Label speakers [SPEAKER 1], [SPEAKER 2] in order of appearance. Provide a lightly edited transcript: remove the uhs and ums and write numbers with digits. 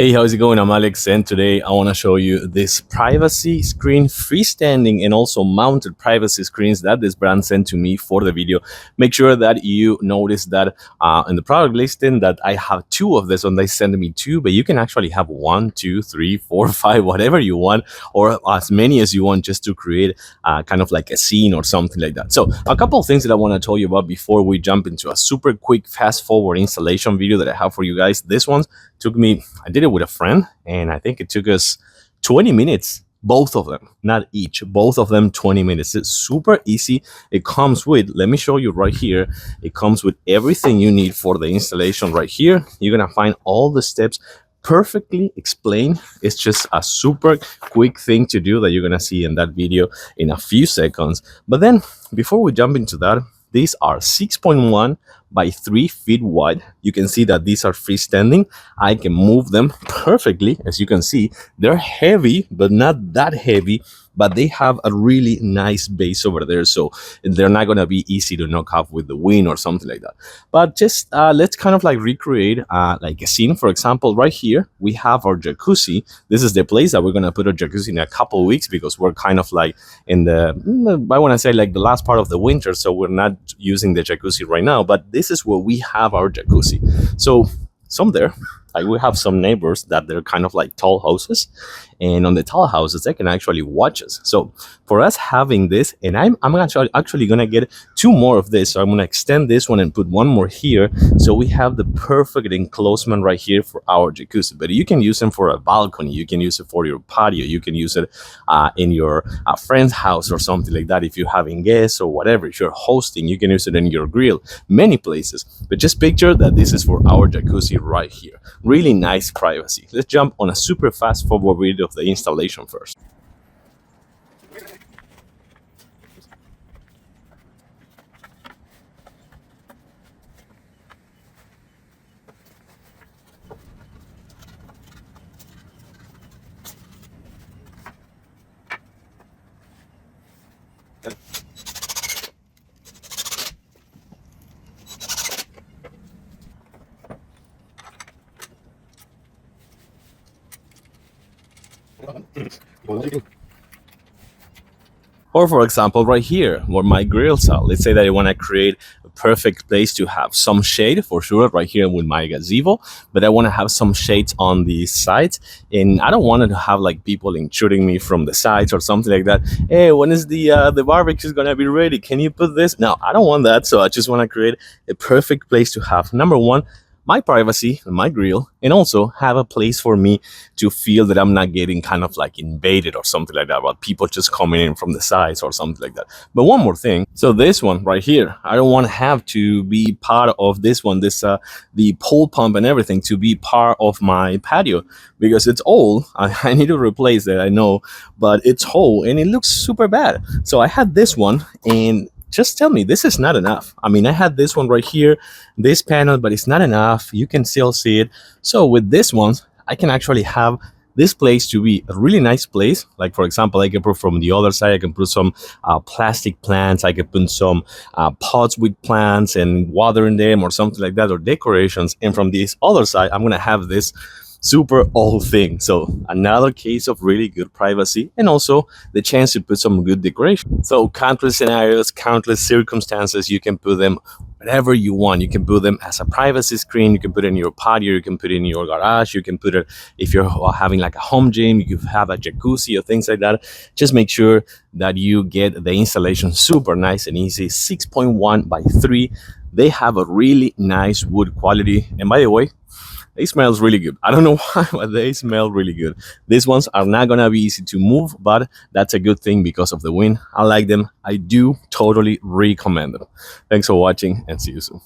[SPEAKER 1] Hey, how's it going? I'm Alex, and today I want to show you this privacy screen, freestanding and also mounted privacy screens that this brand sent to me for the video. Make sure that you notice that in the product listing that I have two of this, and they send me two, but you can actually have one, two, three, four, five, whatever you want, or as many as you want, just to create kind of like a scene or something like that. So a couple of things that I want to tell you about before we jump into a super quick fast forward installation video that I have for you guys. This one took me, I did it with a friend, and I think it took us 20 minutes, both of them, not each, both of them 20 minutes. It's super easy. It comes with, let me show you right here, it comes with everything you need for the installation right here. You're gonna find all the steps perfectly explained. It's just a super quick thing to do that you're gonna see in that video in a few seconds. But then before we jump into that, these are 6.1 by 3 feet wide. You can see that these are freestanding. I can move them perfectly. As you can see, they're heavy, but not that heavy, but they have a really nice base over there. So they're not gonna be easy to knock off with the wind or something like that. But just let's kind of like recreate like a scene. For example, right here, we have our jacuzzi. This is the place that we're gonna put our jacuzzi in a couple of weeks because we're kind of like in the, I wanna say like the last part of the winter. So we're not using the jacuzzi right now, but this is where we have our jacuzzi. So some there, like we have some neighbors that they're kind of like tall houses, and on the tall houses they can actually watch us. So for us having this, and I'm actually gonna get two more of this, so I'm gonna extend this one and put one more here, so we have the perfect enclosement right here for our jacuzzi. But you can use them for a balcony, you can use it for your patio, you can use it in your friend's house or something like that. If you're having guests or whatever, if you're hosting, you can use it in your grill, many places. But just picture that this is for our jacuzzi right here. Really nice privacy. Let's jump on a super fast forward video of the installation first. Or for example, right here, where my grills are. Let's say that I want to create a perfect place to have some shade, for sure, right here with my gazebo, but I want to have some shades on the sides, and I don't want to have like people intruding me from the sides or something like that. Hey, when is the barbecue gonna be ready? Can you put this? No, I don't want that. So I just want to create a perfect place to have, number one, my privacy, my grill, and also have a place for me to feel that I'm not getting kind of like invaded or something like that, about people just coming in from the sides or something like that. But one more thing, so this one right here, I don't want to have to be part of this one, this the pole pump and everything to be part of my patio, because it's old. I need to replace it, I know, but it's old and it looks super bad. So I had this one, and just tell me this is not enough. I mean, I had this one right here, this panel, but it's not enough. You can still see it. So with this one, I can actually have this place to be a really nice place. Like for example, I can put from the other side, I can put some plastic plants, I can put some pots with plants and water in them or something like that, or decorations. And from this other side, I'm gonna have this super old thing. So another case of really good privacy, and also the chance to put some good decoration. So countless scenarios, countless circumstances, you can put them whatever you want. You can put them as a privacy screen, you can put it in your patio, you can put it in your garage, you can put it if you're having like a home gym, you have a jacuzzi or things like that. Just make sure that you get the installation super nice and easy. 6.1 by 3. They have a really nice wood quality, and by the way, they smell really good. I don't know why, but they smell really good. These ones are not gonna be easy to move, but that's a good thing because of the wind. I like them. I do totally recommend them. Thanks for watching, and see you soon.